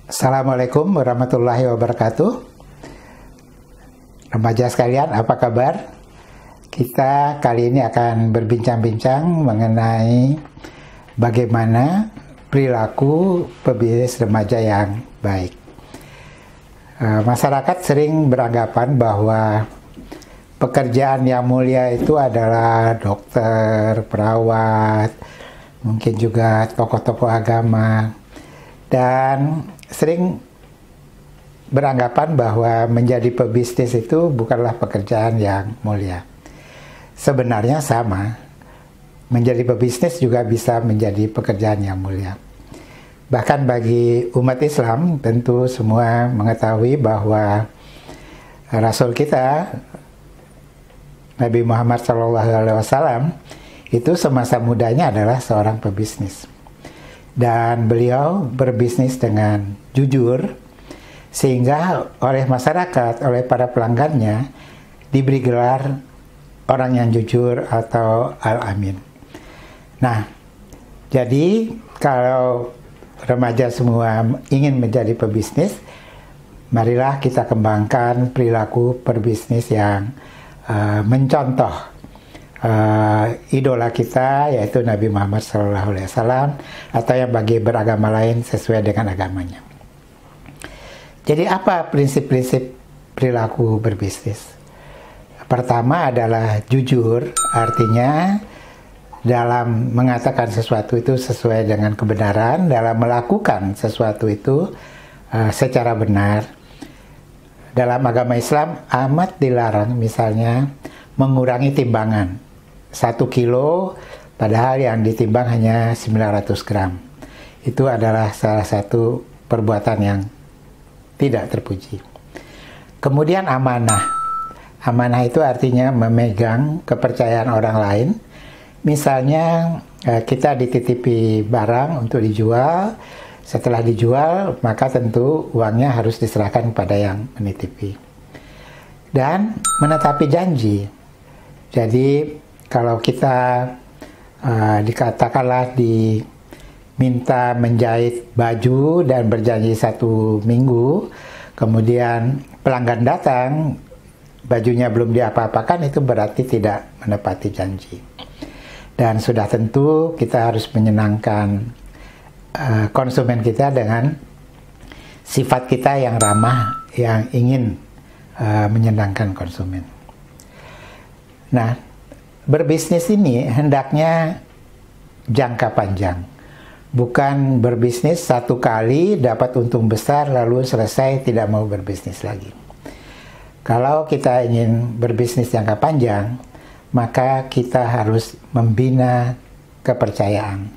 Assalamualaikum warahmatullahi wabarakatuh. Remaja sekalian, apa kabar? Kita kali ini akan berbincang-bincang mengenai bagaimana perilaku pebisnis remaja yang baik. Masyarakat sering beranggapan bahwa pekerjaan yang mulia itu adalah dokter, perawat, mungkin juga tokoh-tokoh agama, dan sering beranggapan bahwa menjadi pebisnis itu bukanlah pekerjaan yang mulia. Sebenarnya sama, menjadi pebisnis juga bisa menjadi pekerjaan yang mulia. Bahkan bagi umat Islam, tentu semua mengetahui bahwa Rasul kita, Nabi Muhammad SAW, itu semasa mudanya adalah seorang pebisnis. Dan beliau berbisnis dengan jujur, sehingga oleh masyarakat, oleh para pelanggannya, diberi gelar orang yang jujur atau Al-Amin. Nah, jadi kalau remaja semua ingin menjadi pebisnis, marilah kita kembangkan perilaku perbisnis yang mencontoh idola kita, yaitu Nabi Muhammad SAW, atau yang bagi beragama lain sesuai dengan agamanya. Jadi apa prinsip-prinsip perilaku berbisnis? Pertama adalah jujur, artinya dalam mengatakan sesuatu itu sesuai dengan kebenaran, dalam melakukan sesuatu itu secara benar. Dalam agama Islam amat dilarang misalnya mengurangi timbangan. 1 kilo padahal yang ditimbang hanya 900 gram. Itu adalah salah satu perbuatan yang tidak terpuji. Kemudian amanah. Amanah itu artinya memegang kepercayaan orang lain. Misalnya kita dititipi barang untuk dijual. Setelah dijual, maka tentu uangnya harus diserahkan kepada yang menitipi. Dan menetapi janji. Jadi kalau kita dikatakanlah diminta menjahit baju dan berjanji 1 minggu, kemudian pelanggan datang, bajunya belum diapa-apakan, itu berarti tidak menepati janji. Dan sudah tentu kita harus menyenangkan konsumen kita dengan sifat kita yang ramah, yang ingin menyenangkan konsumen. Nah, berbisnis ini hendaknya jangka panjang. Bukan berbisnis 1 kali dapat untung besar lalu selesai tidak mau berbisnis lagi. Kalau kita ingin berbisnis jangka panjang, maka kita harus membina kepercayaan.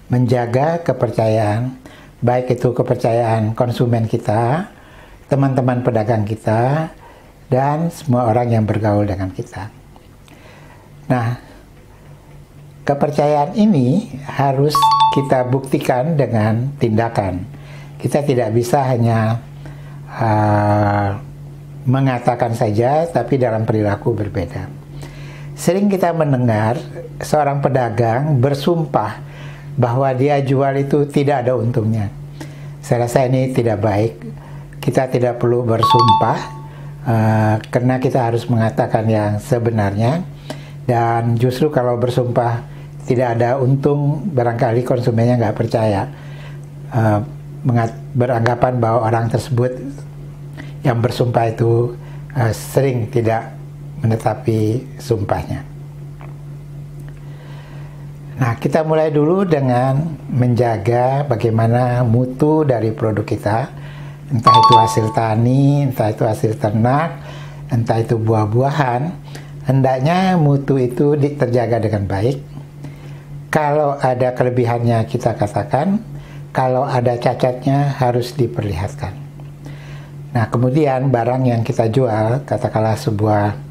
Menjaga kepercayaan, baik itu kepercayaan konsumen kita, teman-teman pedagang kita, dan semua orang yang bergaul dengan kita. Nah, kepercayaan ini harus kita buktikan dengan tindakan. Kita tidak bisa hanya mengatakan saja, tapi dalam perilaku berbeda. Sering kita mendengar seorang pedagang bersumpah bahwa dia jual itu tidak ada untungnya. Saya rasa ini tidak baik. Kita tidak perlu bersumpah, karena kita harus mengatakan yang sebenarnya. Dan justru kalau bersumpah tidak ada untung, barangkali konsumennya nggak percaya. Beranggapan bahwa orang tersebut yang bersumpah itu sering tidak menetapi sumpahnya. Nah, kita mulai dulu dengan menjaga bagaimana mutu dari produk kita. Entah itu hasil tani, entah itu hasil ternak, entah itu buah-buahan. Hendaknya mutu itu terjaga dengan baik. Kalau ada kelebihannya kita katakan, kalau ada cacatnya harus diperlihatkan. Nah, kemudian barang yang kita jual, katakanlah sebuah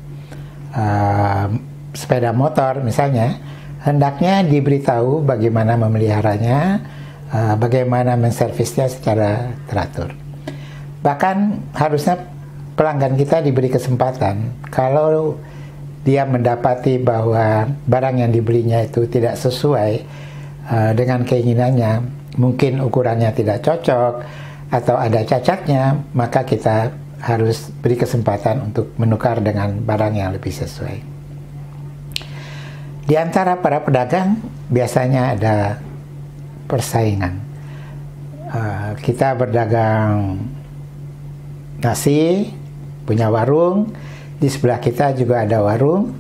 sepeda motor misalnya, hendaknya diberitahu bagaimana memeliharanya, bagaimana menservisnya secara teratur. Bahkan harusnya pelanggan kita diberi kesempatan, kalau dia mendapati bahwa barang yang dibelinya itu tidak sesuai dengan keinginannya, mungkin ukurannya tidak cocok, atau ada cacatnya, maka kita harus beri kesempatan untuk menukar dengan barang yang lebih sesuai. Di antara para pedagang biasanya ada persaingan. Kita berdagang nasi, punya warung, di sebelah kita juga ada warung.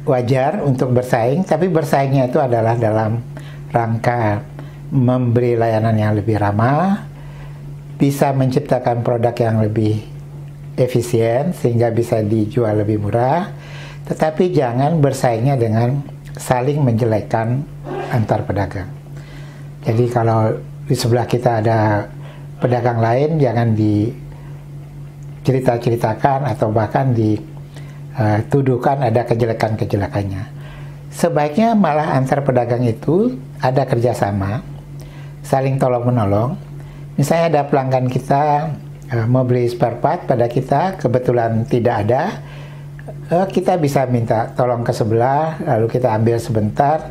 Wajar untuk bersaing, tapi bersaingnya itu adalah dalam rangka memberi layanan yang lebih ramah, bisa menciptakan produk yang lebih efisien sehingga bisa dijual lebih murah, tetapi jangan bersaingnya dengan saling menjelekkan antar pedagang. Jadi kalau di sebelah kita ada pedagang lain, jangan dicerita-ceritakan atau bahkan dituduhkan ada kejelekan-kejelekannya. Sebaiknya malah antar pedagang itu ada kerjasama, saling tolong-menolong. Misalnya ada pelanggan kita mau beli spare part pada kita, kebetulan tidak ada, kita bisa minta tolong ke sebelah, lalu kita ambil sebentar,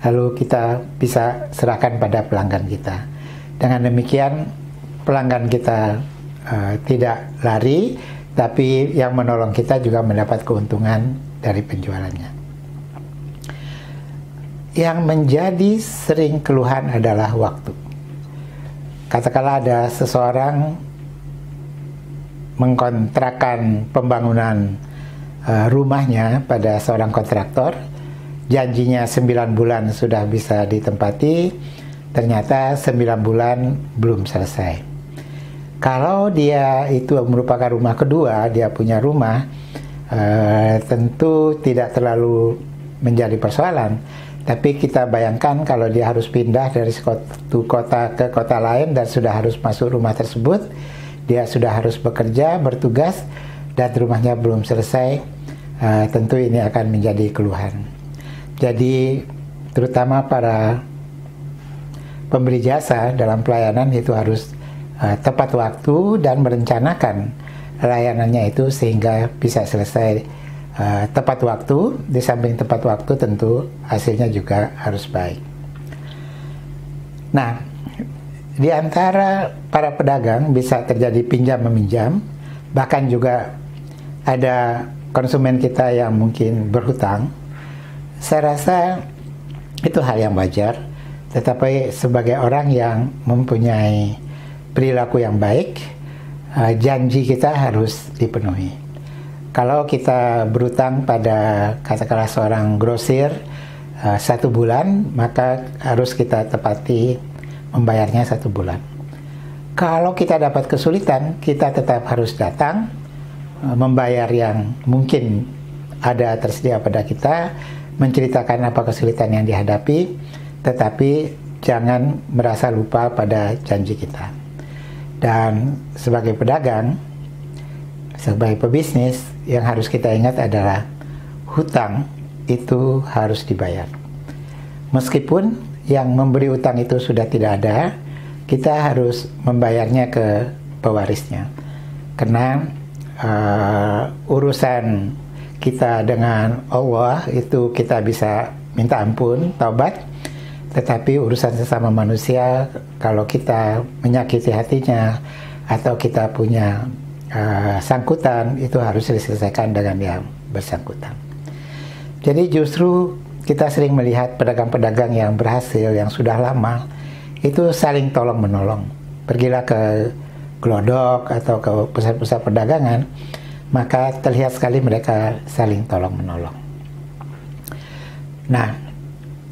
lalu kita bisa serahkan pada pelanggan kita. Dengan demikian pelanggan kita tidak lari, tapi yang menolong kita juga mendapat keuntungan dari penjualannya. Yang menjadi sering keluhan adalah waktu. Katakanlah ada seseorang mengkontrakkan pembangunan rumahnya pada seorang kontraktor, janjinya 9 bulan sudah bisa ditempati, ternyata 9 bulan belum selesai. Kalau dia itu merupakan rumah kedua, dia punya rumah, tentu tidak terlalu menjadi persoalan. Tapi kita bayangkan kalau dia harus pindah dari satu kota ke kota lain dan sudah harus masuk rumah tersebut, dia sudah harus bekerja, bertugas, dan rumahnya belum selesai, tentu ini akan menjadi keluhan. Jadi terutama para pemberi jasa dalam pelayanan itu harus tepat waktu dan merencanakan layanannya itu sehingga bisa selesai tepat waktu. Di samping tepat waktu tentu hasilnya juga harus baik. Nah, di antara para pedagang bisa terjadi pinjam-meminjam, bahkan juga ada konsumen kita yang mungkin berhutang. Saya rasa itu hal yang wajar, tetapi sebagai orang yang mempunyai perilaku yang baik, janji kita harus dipenuhi. Kalau kita berutang pada katakanlah seorang grosir 1 bulan, maka harus kita tepati membayarnya 1 bulan. Kalau kita dapat kesulitan, kita tetap harus datang membayar yang mungkin ada tersedia pada kita, menceritakan apa kesulitan yang dihadapi, tetapi jangan merasa lupa pada janji kita. Dan sebagai pedagang, sebagai pebisnis, yang harus kita ingat adalah hutang itu harus dibayar. Meskipun yang memberi hutang itu sudah tidak ada, kita harus membayarnya ke pewarisnya. Karena urusan kita dengan Allah itu kita bisa minta ampun, taubat, tetapi urusan sesama manusia, kalau kita menyakiti hatinya atau kita punya sangkutan, itu harus diselesaikan dengan yang bersangkutan. Jadi justru kita sering melihat pedagang-pedagang yang berhasil, yang sudah lama, itu saling tolong-menolong. Pergilah ke Glodok atau ke pusat-pusat perdagangan, maka terlihat sekali mereka saling tolong-menolong. Nah,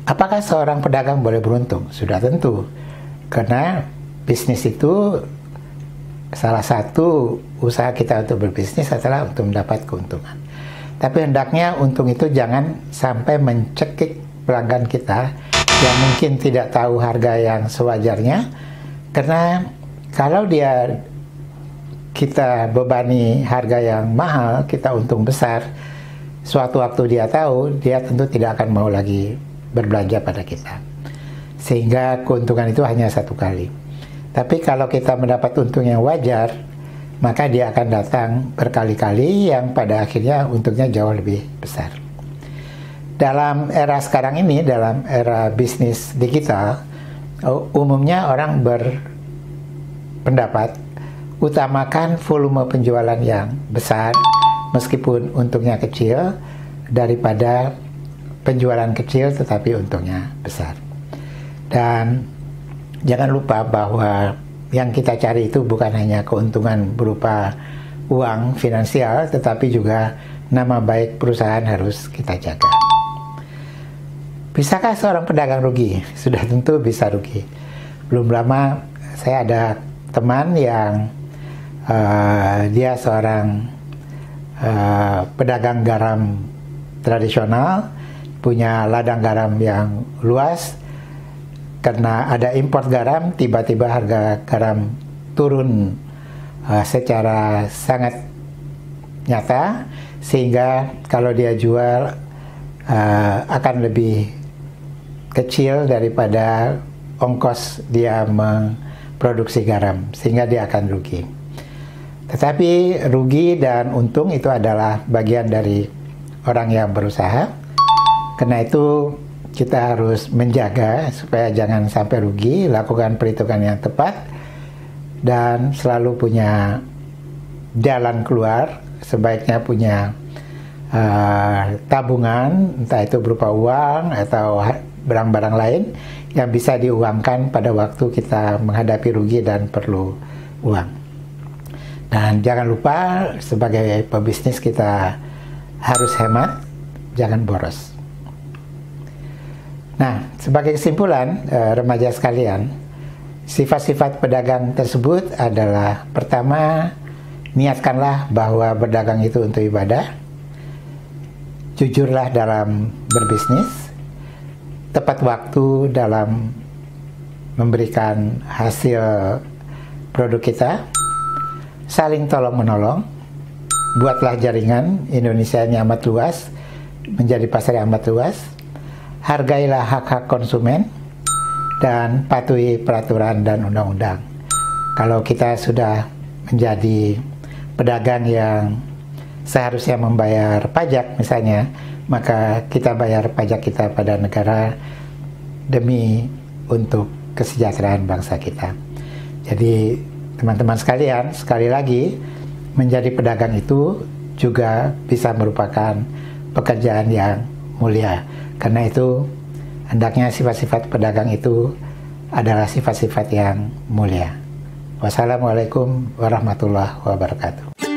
apakah seorang pedagang boleh beruntung? Sudah tentu, karena bisnis itu salah satu usaha kita untuk berbisnis adalah untuk mendapat keuntungan. Tapi hendaknya untung itu jangan sampai mencekik pelanggan kita yang mungkin tidak tahu harga yang sewajarnya, karena kalau kita bebani harga yang mahal, kita untung besar, suatu waktu dia tahu, dia tentu tidak akan mau lagi berbelanja pada kita. Sehingga keuntungan itu hanya 1 kali. Tapi kalau kita mendapat untung yang wajar, maka dia akan datang berkali-kali yang pada akhirnya untungnya jauh lebih besar. Dalam era sekarang ini, dalam era bisnis digital, umumnya orang pendapat, utamakan volume penjualan yang besar meskipun untungnya kecil daripada penjualan kecil tetapi untungnya besar. Dan jangan lupa bahwa yang kita cari itu bukan hanya keuntungan berupa uang finansial, tetapi juga nama baik perusahaan harus kita jaga. Bisakah seorang pedagang rugi? Sudah tentu bisa rugi. Belum lama saya ada teman yang dia seorang pedagang garam tradisional, punya ladang garam yang luas. Karena ada impor garam, tiba-tiba harga garam turun secara sangat nyata, sehingga kalau dia jual akan lebih kecil daripada ongkos dia memproduksi garam, sehingga dia akan rugi. Tetapi rugi dan untung itu adalah bagian dari orang yang berusaha. Karena itu kita harus menjaga supaya jangan sampai rugi, lakukan perhitungan yang tepat, dan selalu punya jalan keluar. Sebaiknya punya tabungan, entah itu berupa uang atau barang-barang lain yang bisa diuangkan pada waktu kita menghadapi rugi dan perlu uang. Dan jangan lupa sebagai pebisnis kita harus hemat, jangan boros. Nah, sebagai kesimpulan, remaja sekalian, sifat-sifat pedagang tersebut adalah: pertama, niatkanlah bahwa berdagang itu untuk ibadah, jujurlah dalam berbisnis, tepat waktu dalam memberikan hasil produk kita, saling tolong-menolong, buatlah jaringan Indonesia ini amat luas, menjadi pasar yang amat luas, hargailah hak-hak konsumen, dan patuhi peraturan dan undang-undang. Kalau kita sudah menjadi pedagang yang seharusnya membayar pajak misalnya, maka kita bayar pajak kita pada negara demi untuk kesejahteraan bangsa kita. Jadi teman-teman sekalian, sekali lagi, menjadi pedagang itu juga bisa merupakan pekerjaan yang mulia. Karena itu, hendaknya sifat-sifat pedagang itu adalah sifat-sifat yang mulia. Wassalamualaikum warahmatullahi wabarakatuh.